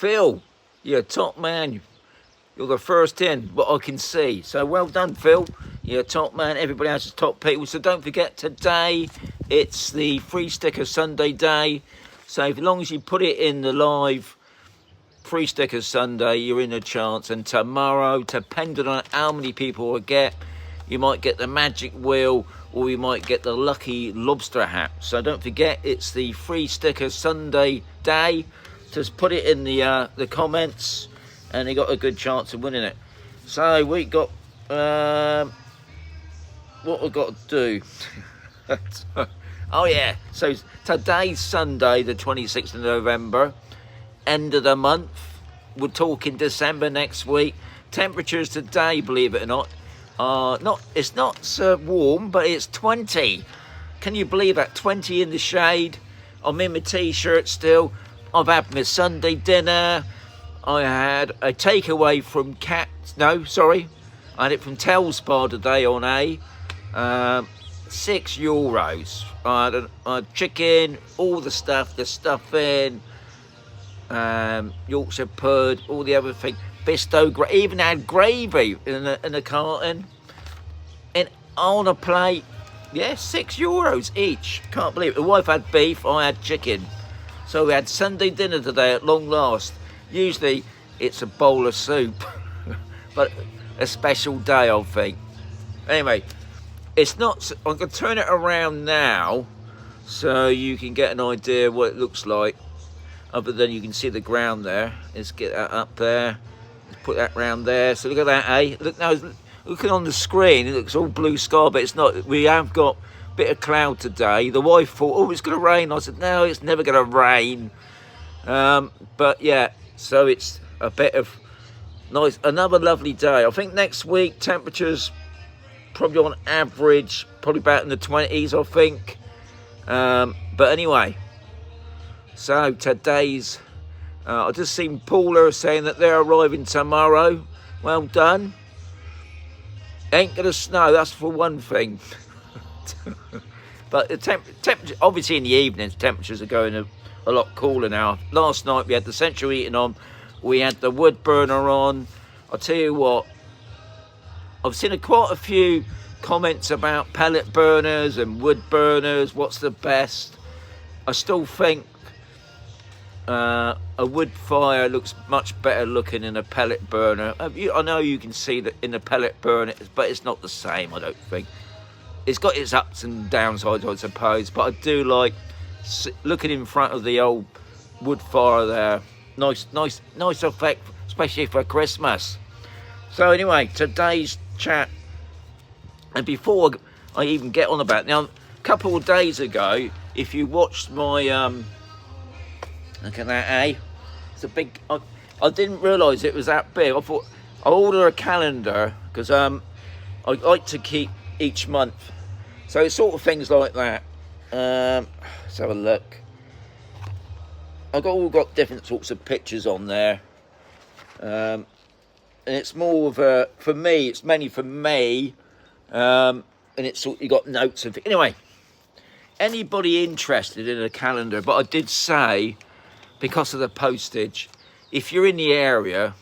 Phil, you're a top man. You're the first in, what I can see. So well done, Phil. You're a top man. Everybody else is top people. So don't forget, today it's the Free Sticker Sunday day. So as long as you put it in the live Free Sticker Sunday, you're in a chance. And tomorrow, depending on how many people I get, you might get the magic wheel or you might get the lucky lobster hat. So don't forget, it's the Free Sticker Sunday day. Just put it in the comments and you got a good chance of winning it. So we got what we've got to do. Oh yeah, so today's Sunday the 26th of November, end of the month. We're talking December next week. Temperatures today, believe it or not, it's not so warm, but it's 20. Can you believe that? 20 in the shade. I'm in my t-shirt still. I've had my Sunday dinner. I had a takeaway from I had it from Telspa today on A. €6. I had chicken, all the stuff, the stuffing, Yorkshire pud, all the other thing. Bisto, even had gravy in a carton. And on a plate, yeah, €6 each. Can't believe it. The wife had beef, I had chicken. So we had Sunday dinner today at long last. Usually it's a bowl of soup, but a special day, I think. Anyway, it's not, I'm going to turn it around now so you can get an idea what it looks like. Other than you can see the ground there. Let's get that up there. Let's put that round there. So look at that, eh? Look now, looking on the screen, it looks all blue sky, but it's not. We have got a bit of cloud today. The wife thought, oh, it's going to rain. I said, no, it's never going to rain. But yeah, so it's a bit of nice, another lovely day. I think next week temperatures probably on average, probably about in the 20s, I think. But anyway, so today's, I just seen Paula saying that they're arriving tomorrow. Well done. Ain't gonna snow, that's for one thing. But the temperature, obviously in the evenings, temperatures are going a lot cooler now. Last night we had the central heating on, we had the wood burner on. I'll tell you what, I've seen quite a few comments about pellet burners and wood burners, what's the best. I still think a wood fire looks much better looking than a pellet burner. I know you can see that in a pellet burner, but it's not the same, I don't think. It's got its ups and downsides, I suppose, but I do like looking in front of the old wood fire there. Nice effect, especially for Christmas. So anyway, today's chat, and before I even get on about it, now, a couple of days ago, if you watched my, look at that, eh? It's a big, I didn't realise it was that big. I thought, I'll order a calendar, because I like to keep each month. So it's sort of things like that. Let's have a look. I've all got different sorts of pictures on there. And it's more of a, for me, it's mainly for me. And it's sort, you got notes of, anyway, anybody interested in a calendar, but I did say, because of the postage, if you're in the area,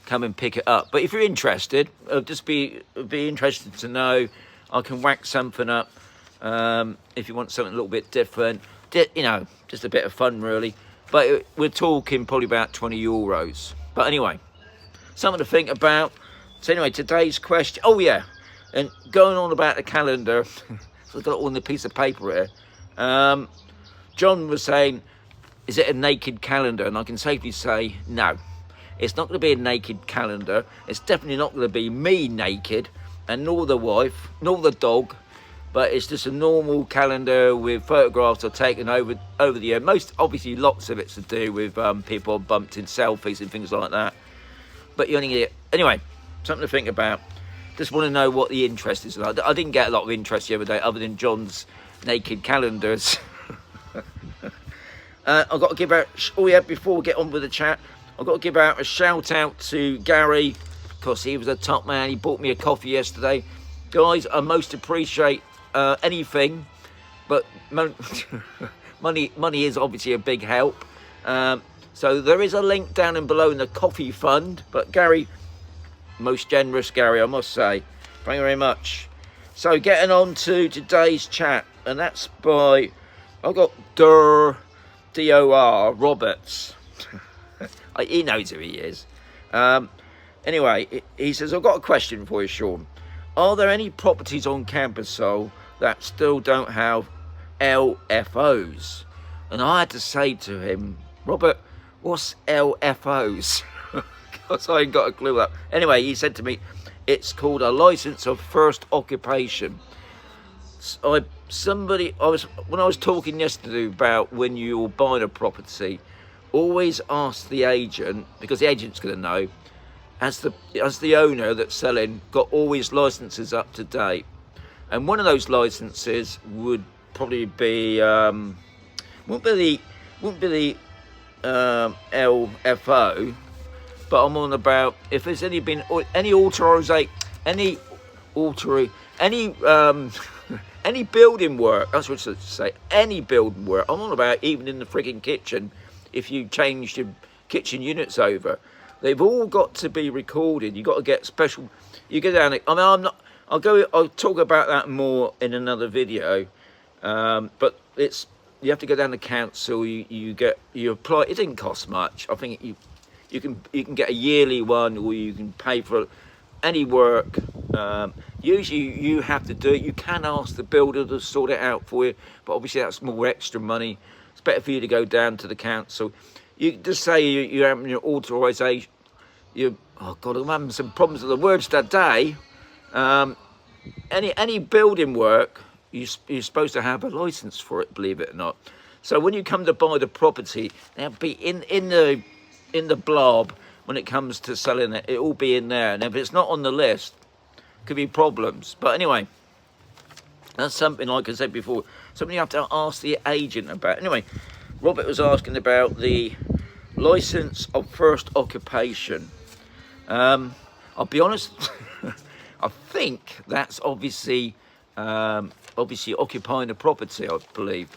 come and pick it up. But if you're interested, just be interested to know. I can whack something up if you want something a little bit different. You know, just a bit of fun, really. But we're talking probably about €20. But anyway, something to think about. So anyway, today's question. Oh yeah, and going on about the calendar. So I've got it on the piece of paper here. John was saying, is it a naked calendar? And I can safely say, no. It's not going to be a naked calendar. It's definitely not going to be me naked, and nor the wife, nor the dog. But it's just a normal calendar with photographs I've taken over the year. Most, obviously, lots of it's to do with people bumped in selfies and things like that. But you only get, anyway, something to think about. Just want to know what the interest is. I didn't get a lot of interest the other day, other than John's naked calendars. I've got to give out, oh yeah, before we get on with the chat, I've got to give out a shout out to Gary, because he was a top man. He bought me a coffee yesterday. Guys, I most appreciate anything, but money is obviously a big help. So there is a link down in below in the coffee fund. But Gary, most generous Gary, I must say. Thank you very much. So getting on to today's chat, and that's by, I've got D-O-R, Roberts. He knows who he is. Anyway, he says, I've got a question for you, Sean. Are there any properties on Camposol that still don't have LFOs? And I had to say to him, Robert, what's LFOs? Because I ain't got a clue that. Anyway, he said to me, it's called a license of first occupation. When I was talking yesterday about when you're buying a property, always ask the agent, because the agent's going to know, as the owner that's selling, got all his licenses up to date. And one of those licenses would probably be wouldn't be the LFO, but I'm on about if there's any any building work. That's what I should say. Any building work. I'm on about even in the frigging kitchen. If you change your kitchen units over, they've all got to be recorded. You got to get special. You go down. I mean, I'll talk about that more in another video. But you have to go down to council. You apply. It didn't cost much. I think you can get a yearly one, or you can pay for any work. Usually you have to do it. You can ask the builder to sort it out for you, but obviously that's more extra money. It's better for you to go down to the council. You just say you're having your authorisation. Oh God, I'm having some problems with the words today. Any building work, you're supposed to have a licence for it, believe it or not. So when you come to buy the property, they'll be in the blob. When it comes to selling it, it'll be in there, and if it's not on the list, could be problems. But anyway, that's something, like I said before, something you have to ask the agent about. Anyway, Robert was asking about the license of first occupation. I'll be honest, I think that's obviously occupying a property, I believe.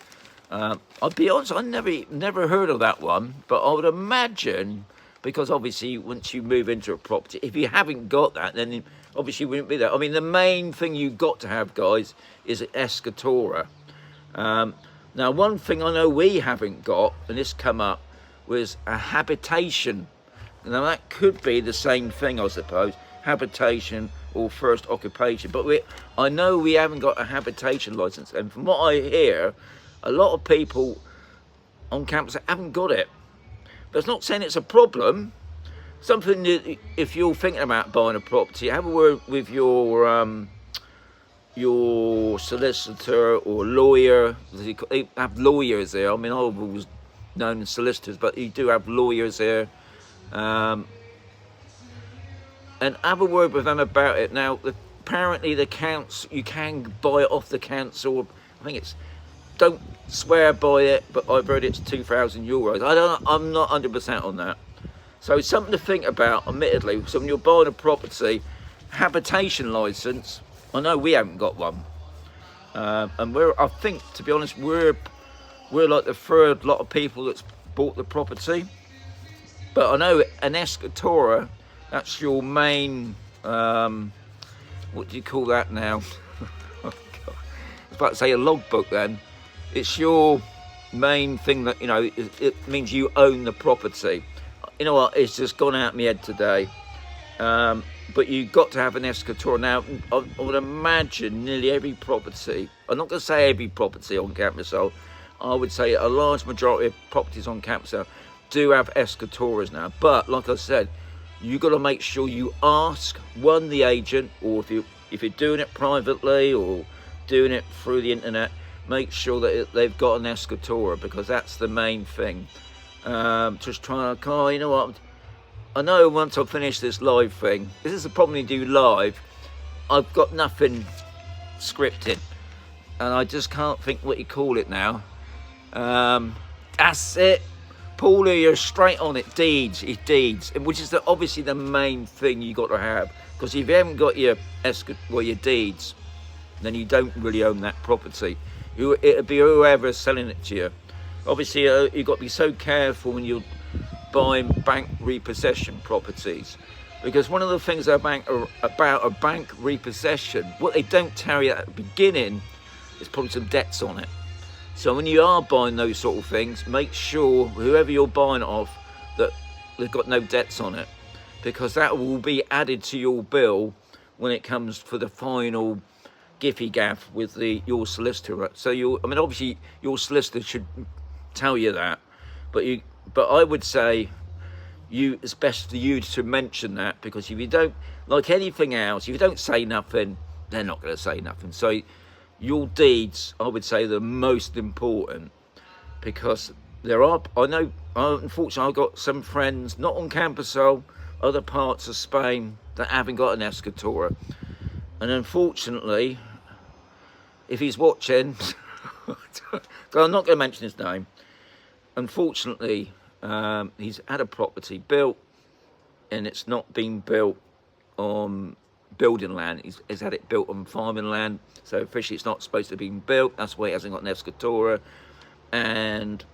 I'll be honest, I never heard of that one, but I would imagine, because obviously once you move into a property, if you haven't got that, then obviously you wouldn't be there. I mean, the main thing you've got to have, guys, is an escritura. Now, one thing I know we haven't got, and this come up, was a habitation. Now, that could be the same thing, I suppose, habitation or first occupation. But I know we haven't got a habitation licence, and from what I hear, a lot of people on campus haven't got it. That's not saying it's a problem. Something that, if you're thinking about buying a property, have a word with your solicitor or lawyer. They have lawyers there. I mean, I've always known solicitors, but you do have lawyers there. And have a word with them about it. Now, apparently the council, you can buy it off the council. I think it's, don't swear by it, but I've heard it's €2,000. I'm not 100% on that. So it's something to think about, admittedly. So when you're buying a property, habitation licence, I know we haven't got one. And I think, to be honest, we're like the third lot of people that's bought the property. But I know an escritura, that's your main, what do you call that now? I was about to say a logbook then. It's your main thing that, you know, it means you own the property. You know what, it's just gone out of my head today. But you've got to have an escritura. Now, I would imagine nearly every property, I'm not going to say every property on Camposol, I would say a large majority of properties on Camposol do have escrituras now. But, like I said, you've got to make sure you ask, one, the agent, or if you're doing it privately or doing it through the internet, make sure that they've got an escritura, because that's the main thing. Just trying to, you know what, I know once I finish this live thing, this is the problem you do live, I've got nothing scripted, and I just can't think what you call it now. That's it, Paula, you're straight on it, deeds, which is obviously the main thing you got to have, because if you haven't got your deeds, then you don't really own that property. It'll be whoever's selling it to you. Obviously, you've got to be so careful when you're buying bank repossession properties. Because one of the things about a bank repossession, what they don't tell you at the beginning is probably some debts on it. So when you are buying those sort of things, make sure whoever you're buying it off that they've got no debts on it, because that will be added to your bill when it comes for the final giffy gaff with your solicitor. So I mean, obviously your solicitor should tell you that, but I would say it's best for you to mention that, because if you don't, like anything else, if you don't say nothing, they're not going to say nothing. So your deeds, I would say, are the most important, because I know, unfortunately, I've got some friends, not on Camposol, other parts of Spain, that haven't got an escritura. And unfortunately, if he's watching, I'm not going to mention his name, unfortunately, he's had a property built, and it's not been built on building land. He's had it built on farming land, so officially it's not supposed to have been built. That's why he hasn't got an escritura, and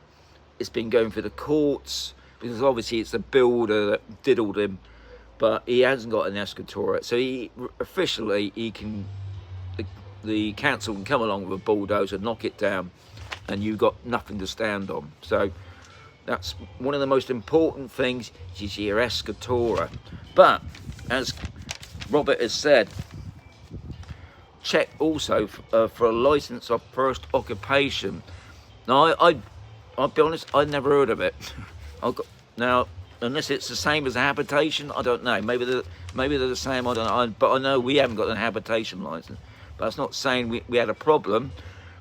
it's been going through the courts, because obviously it's the builder that diddled him, but he hasn't got an escritura. So the council can come along with a bulldozer, knock it down, and you've got nothing to stand on. So that's one of the most important things, is your escritura. But as Robert has said, check also for a license of first occupation. Now, I'll be honest, I've never heard of it. Now, unless it's the same as a habitation, I don't know. Maybe they're the same, I don't know. But I know we haven't got a habitation license. But that's not saying we had a problem.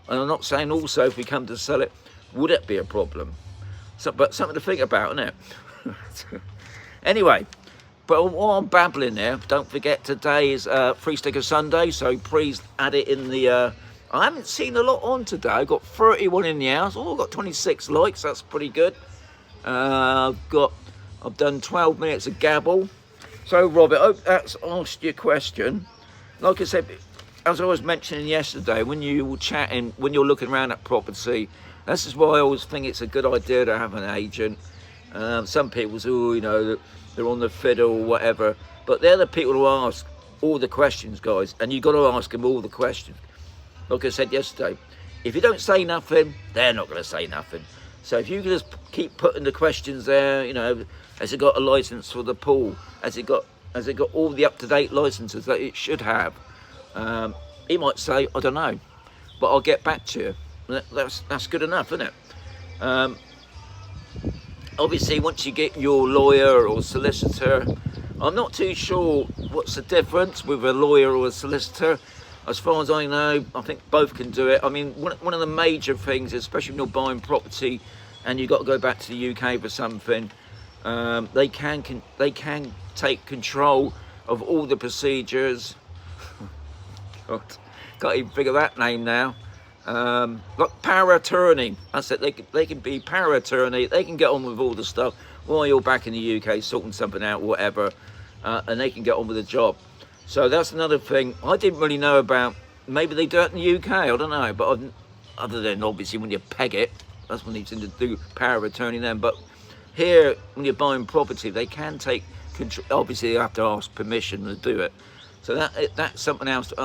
And I'm not saying also if we come to sell it, would it be a problem? But something to think about, isn't it? Anyway, but while I'm babbling there, don't forget today is Free Sticker Sunday, so please add it in the... I haven't seen a lot on today. I've got 31 in the house. Oh, I've got 26 likes. That's pretty good. I've done 12 minutes of gabble. So, Robert, I hope that's asked your question. Like I said, as I was mentioning yesterday, when you were chatting, when you're looking around at property, this is why I always think it's a good idea to have an agent. Some people say, oh, you know, they're on the fiddle or whatever, but they're the people who ask all the questions, guys, and you've got to ask them all the questions. Like I said yesterday, if you don't say nothing, they're not going to say nothing. So if you can just keep putting the questions there, you know, has it got a license for the pool? Has it got all the up-to-date licenses that it should have? He might say, I don't know, but I'll get back to you. That's good enough, isn't it? Obviously, once you get your lawyer or solicitor, I'm not too sure what's the difference with a lawyer or a solicitor. As far as I know, I think both can do it. I mean, one of the major things, especially when you're buying property and you've got to go back to the UK for something, they can take control of all the procedures. God, can't even figure that name now. Like power attorney. That's it. They can be power attorney. They can get on with all the stuff while you're back in the UK sorting something out, whatever, and they can get on with the job. So that's another thing I didn't really know about. Maybe they do it in the UK, I don't know. But other than obviously when you peg it, that's when you tend to do power of attorney then. But here, when you're buying property, they can take control. Obviously, you have to ask permission to do it. So that's something else to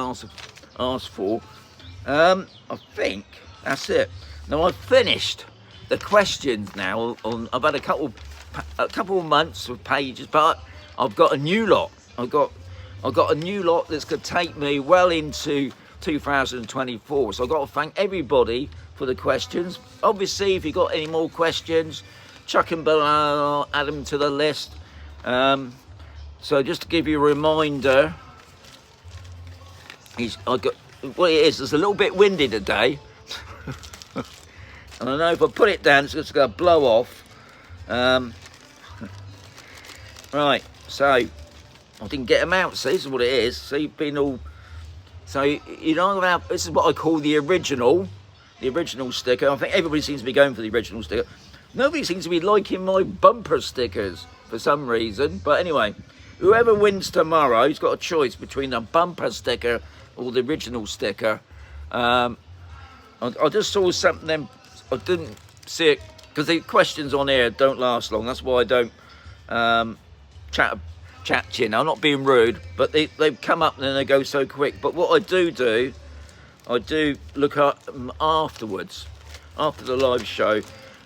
ask for. I think that's it. Now I've finished the questions now. I've had a couple of months of pages, but I've got a new lot. I've got a new lot that's going to take me well into 2024. So I've got to thank everybody for the questions. Obviously, if you've got any more questions, chuck them below, add them to the list. So just to give you a reminder, it's a little bit windy today. And I know if I put it down, it's just going to blow off. Right, so I didn't get them out, see, this is what it is. So you've been all... So, you know about... This is what I call the original sticker. I think everybody seems to be going for the original sticker. Nobody seems to be liking my bumper stickers for some reason. But anyway, whoever wins tomorrow, he's got a choice between the bumper sticker or the original sticker. I just saw something then... I didn't see it because the questions on here don't last long. That's why I don't chat to you now. I'm not being rude, but they come up and then they go so quick. But what I do, I do look at them afterwards, after the live show.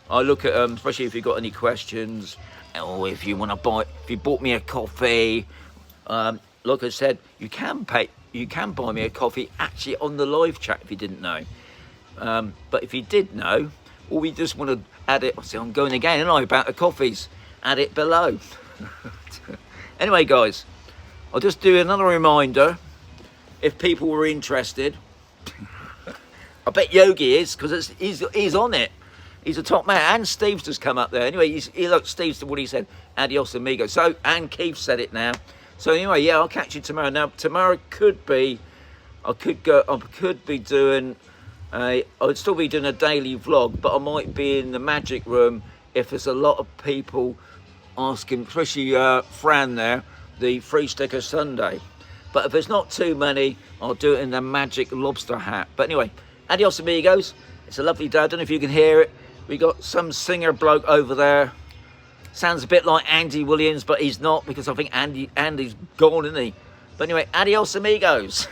I look at them, especially if you've got any questions, or if you want to buy, if you bought me a coffee. Like I said, you can buy me a coffee actually on the live chat if you didn't know. But if you did know, or we just want to add it, see, I'm going again, and about the coffees, add it below. Anyway, guys, I'll just do another reminder. If people were interested, I bet Yogi is, because he's on it. He's a top man, and Steve's just come up there. Anyway, look, Steve's what he said. Adios, amigo. So, and Keith said it now. So anyway, yeah, I'll catch you tomorrow. Now, tomorrow could be, I could be doing I'd still be doing a daily vlog, but I might be in the magic room if there's a lot of people asking, especially Fran there, the free sticker Sunday. But if there's not too many, I'll do it in the magic lobster hat. But anyway, adios amigos. It's a lovely day. I don't know if you can hear it. We got some singer bloke over there. Sounds a bit like Andy Williams, but he's not, because I think Andy's gone, isn't he? But anyway, adios amigos.